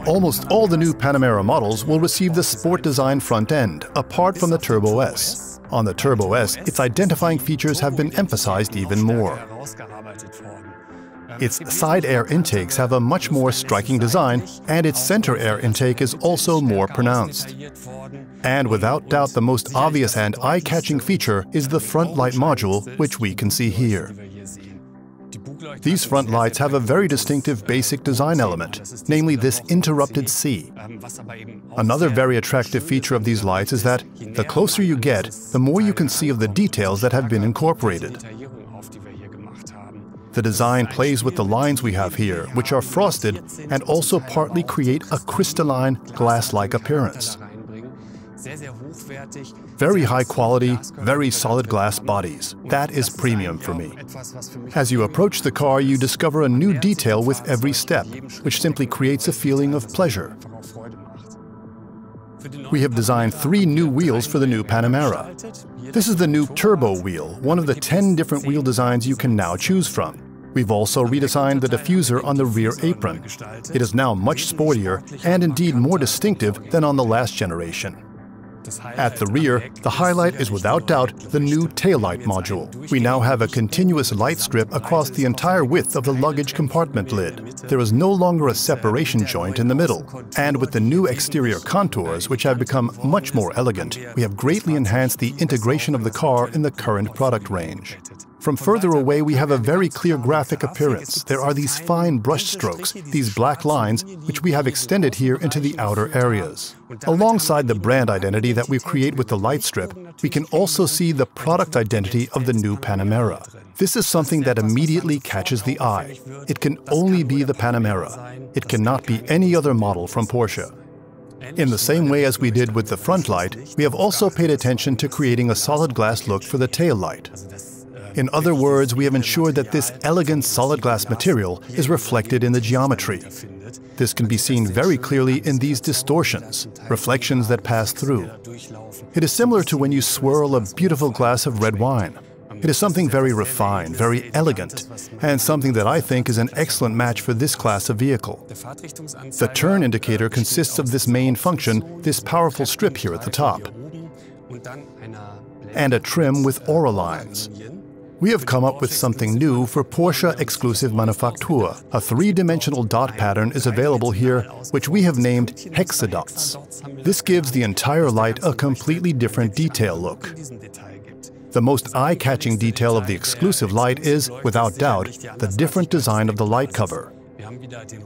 Almost all the new Panamera models will receive the sport design front end, apart from the Turbo S. On the Turbo S, its identifying features have been emphasized even more. Its side air intakes have a much more striking design, and its center air intake is also more pronounced. And without doubt, the most obvious and eye-catching feature is the front light module, which we can see here. These front lights have a very distinctive basic design element, namely this interrupted C. Another very attractive feature of these lights is that the closer you get, the more you can see of the details that have been incorporated. The design plays with the lines we have here, which are frosted and also partly create a crystalline, glass-like appearance. Very high quality, very solid glass bodies. That is premium for me. As you approach the car, you discover a new detail with every step, which simply creates a feeling of pleasure. We have designed 3 new wheels for the new Panamera. This is the new Turbo wheel, one of the 10 different wheel designs you can now choose from. We've also redesigned the diffuser on the rear apron. It is now much sportier and indeed more distinctive than on the last generation. At the rear, the highlight is without doubt the new taillight module. We now have a continuous light strip across the entire width of the luggage compartment lid. There is no longer a separation joint in the middle. And with the new exterior contours, which have become much more elegant, we have greatly enhanced the integration of the car in the current product range. From further away, we have a very clear graphic appearance. There are these fine brush strokes, these black lines, which we have extended here into the outer areas. Alongside the brand identity that we create with the light strip, we can also see the product identity of the new Panamera. This is something that immediately catches the eye. It can only be the Panamera. It cannot be any other model from Porsche. In the same way as we did with the front light, we have also paid attention to creating a solid glass look for the tail light. In other words, we have ensured that this elegant solid glass material is reflected in the geometry. This can be seen very clearly in these distortions, reflections that pass through. It is similar to when you swirl a beautiful glass of red wine. It is something very refined, very elegant, and something that I think is an excellent match for this class of vehicle. The turn indicator consists of this main function, this powerful strip here at the top, and a trim with aura lines. We have come up with something new for Porsche Exclusive Manufaktur. A 3-dimensional dot pattern is available here, which we have named hexadots. This gives the entire light a completely different detail look. The most eye-catching detail of the exclusive light is, without doubt, the different design of the light cover.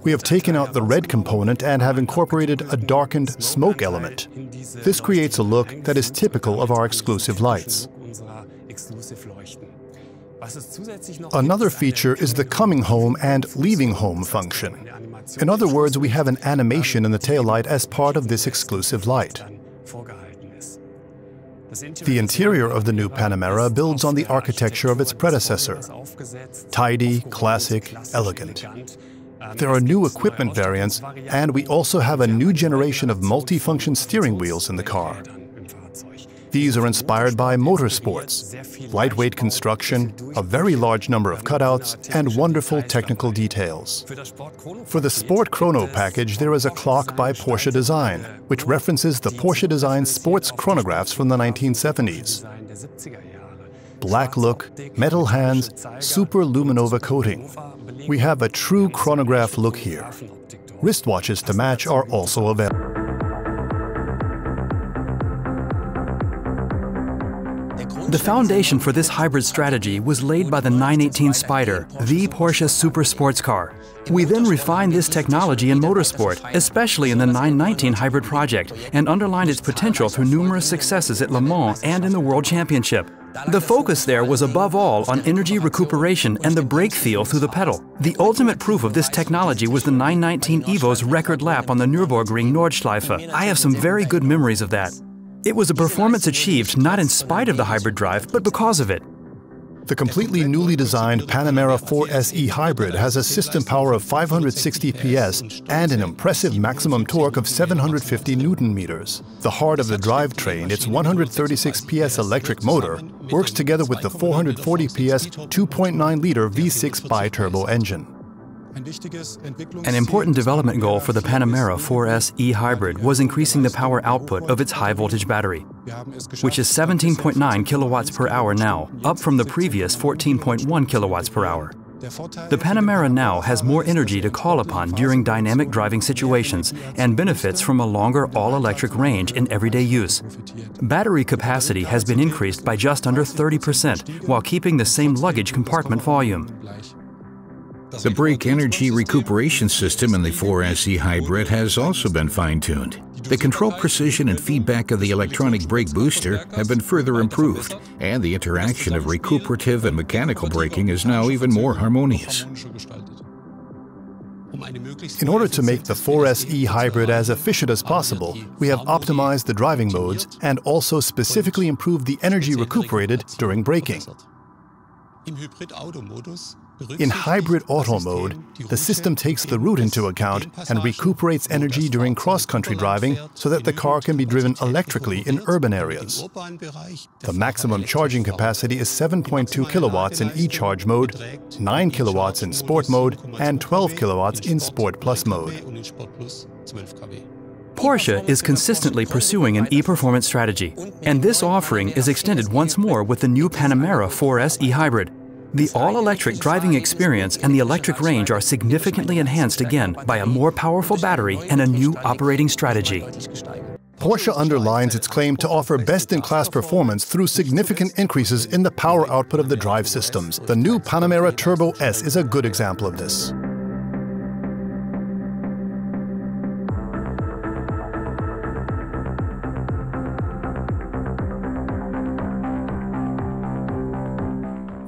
We have taken out the red component and have incorporated a darkened smoke element. This creates a look that is typical of our exclusive lights. Another feature is the coming home and leaving home function. In other words, we have an animation in the taillight as part of this exclusive light. The interior of the new Panamera builds on the architecture of its predecessor. Tidy, classic, elegant. There are new equipment variants, and we also have a new generation of multifunction steering wheels in the car. These are inspired by motorsports, lightweight construction, a very large number of cutouts, and wonderful technical details. For the Sport Chrono package, there is a clock by Porsche Design, which references the Porsche Design sports chronographs from the 1970s. Black look, metal hands, super luminova coating. We have a true chronograph look here. Wristwatches to match are also available. The foundation for this hybrid strategy was laid by the 918 Spider, the Porsche super sports car. We then refined this technology in motorsport, especially in the 919 hybrid project, and underlined its potential through numerous successes at Le Mans and in the World Championship. The focus there was above all on energy recuperation and the brake feel through the pedal. The ultimate proof of this technology was the 919 Evo's record lap on the Nürburgring Nordschleife. I have some very good memories of that. It was a performance achieved not in spite of the hybrid drive, but because of it. The completely newly designed Panamera 4SE Hybrid has a system power of 560 PS and an impressive maximum torque of 750 Newton-meters. The heart of the drivetrain, its 136 PS electric motor, works together with the 440 PS 2.9-liter V6 bi-turbo engine. An important development goal for the Panamera 4S e-hybrid was increasing the power output of its high-voltage battery, which is 17.9 kilowatts per hour now, up from the previous 14.1 kilowatts per hour. The Panamera now has more energy to call upon during dynamic driving situations and benefits from a longer all-electric range in everyday use. Battery capacity has been increased by just under 30% while keeping the same luggage compartment volume. The brake energy recuperation system in the 4S e-hybrid has also been fine-tuned. The control precision and feedback of the electronic brake booster have been further improved, and the interaction of recuperative and mechanical braking is now even more harmonious. In order to make the 4S e-hybrid as efficient as possible, we have optimized the driving modes and also specifically improved the energy recuperated during braking. In hybrid auto mode, the system takes the route into account and recuperates energy during cross-country driving so that the car can be driven electrically in urban areas. The maximum charging capacity is 7.2 kilowatts in e-charge mode, 9 kilowatts in sport mode, and 12 kilowatts in Sport Plus mode. Porsche is consistently pursuing an e-performance strategy, and this offering is extended once more with the new Panamera 4S e-hybrid. The all-electric driving experience and the electric range are significantly enhanced again by a more powerful battery and a new operating strategy. Porsche underlines its claim to offer best-in-class performance through significant increases in the power output of the drive systems. The new Panamera Turbo S is a good example of this.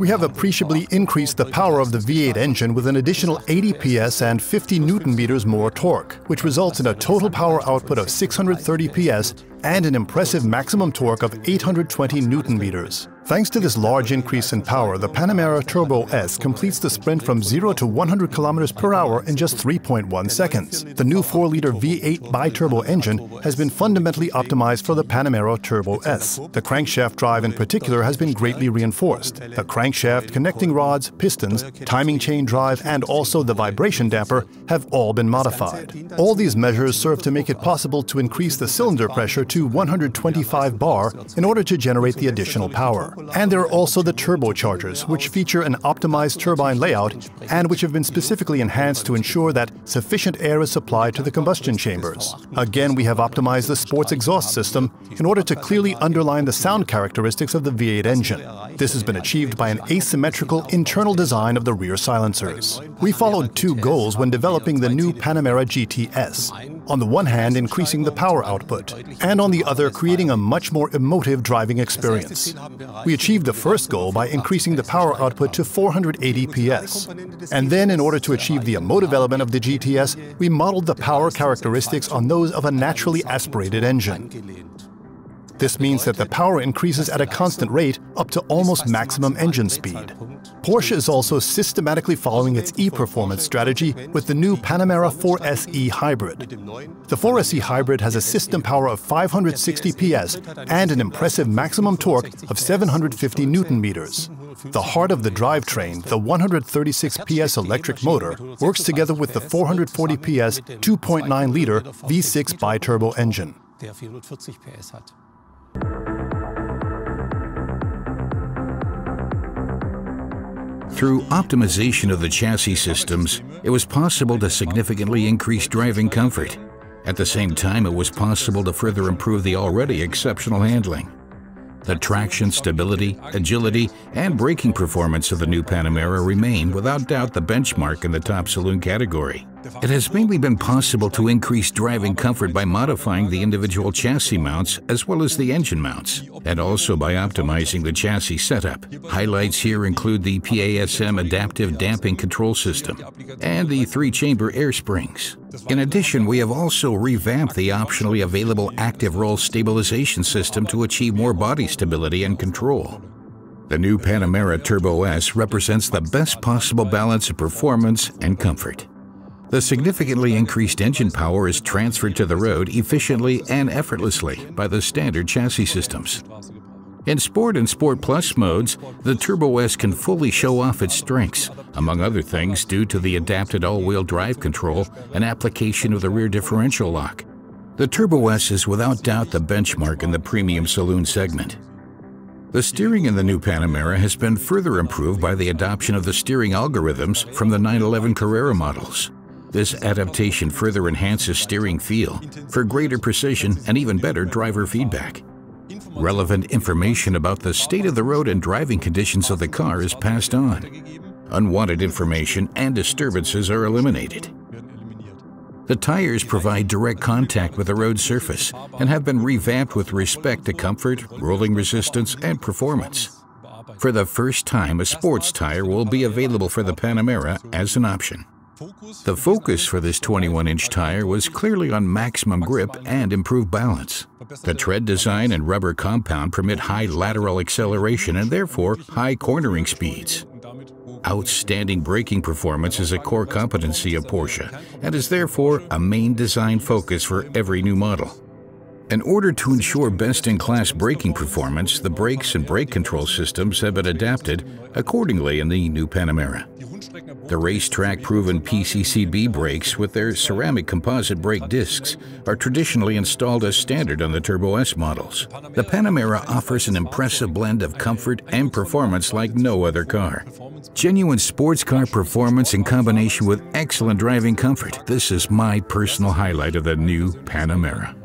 We have appreciably increased the power of the V8 engine with an additional 80 PS and 50 Newton-meters more torque, which results in a total power output of 630 PS and an impressive maximum torque of 820 Newton-meters. Thanks to this large increase in power, the Panamera Turbo S completes the sprint from 0 to 100 km per hour in just 3.1 seconds. The new 4-liter V8 bi-turbo engine has been fundamentally optimized for the Panamera Turbo S. The crankshaft drive in particular has been greatly reinforced. The crankshaft, connecting rods, pistons, timing chain drive, and also the vibration damper have all been modified. All these measures serve to make it possible to increase the cylinder pressure to 125 bar in order to generate the additional power. And there are also the turbochargers, which feature an optimized turbine layout and which have been specifically enhanced to ensure that sufficient air is supplied to the combustion chambers. Again, we have optimized the sports exhaust system in order to clearly underline the sound characteristics of the V8 engine. This has been achieved by an asymmetrical internal design of the rear silencers. We followed two goals when developing the new Panamera GTS. On the one hand, increasing the power output, and on the other, creating a much more emotive driving experience. We achieved the first goal by increasing the power output to 480 PS. And then, in order to achieve the emotive element of the GTS, we modeled the power characteristics on those of a naturally aspirated engine. This means that the power increases at a constant rate up to almost maximum engine speed. Porsche is also systematically following its e-performance strategy with the new Panamera 4S e-hybrid. The 4S e-hybrid has a system power of 560 PS and an impressive maximum torque of 750 Newton-meters. The heart of the drivetrain, the 136 PS electric motor, works together with the 440 PS 2.9-liter V6 bi-turbo engine. Through optimization of the chassis systems, it was possible to significantly increase driving comfort. At the same time, it was possible to further improve the already exceptional handling. The traction, stability, agility, and braking performance of the new Panamera remain without doubt the benchmark in the top saloon category. It has mainly been possible to increase driving comfort by modifying the individual chassis mounts as well as the engine mounts, and also by optimizing the chassis setup. Highlights here include the PASM adaptive damping control system and the 3-chamber air springs. In addition, we have also revamped the optionally available active roll stabilization system to achieve more body stability and control. The new Panamera Turbo S represents the best possible balance of performance and comfort. The significantly increased engine power is transferred to the road efficiently and effortlessly by the standard chassis systems. In Sport and Sport Plus modes, the Turbo S can fully show off its strengths, among other things due to the adapted all-wheel drive control and application of the rear differential lock. The Turbo S is without doubt the benchmark in the premium saloon segment. The steering in the new Panamera has been further improved by the adoption of the steering algorithms from the 911 Carrera models. This adaptation further enhances steering feel for greater precision and even better driver feedback. Relevant information about the state of the road and driving conditions of the car is passed on. Unwanted information and disturbances are eliminated. The tires provide direct contact with the road surface and have been revamped with respect to comfort, rolling resistance, and performance. For the first time, a sports tire will be available for the Panamera as an option. The focus for this 21-inch tire was clearly on maximum grip and improved balance. The tread design and rubber compound permit high lateral acceleration and therefore high cornering speeds. Outstanding braking performance is a core competency of Porsche and is therefore a main design focus for every new model. In order to ensure best-in-class braking performance, the brakes and brake control systems have been adapted accordingly in the new Panamera. The racetrack-proven PCCB brakes with their ceramic composite brake discs are traditionally installed as standard on the Turbo S models. The Panamera offers an impressive blend of comfort and performance like no other car. Genuine sports car performance in combination with excellent driving comfort. This is my personal highlight of the new Panamera.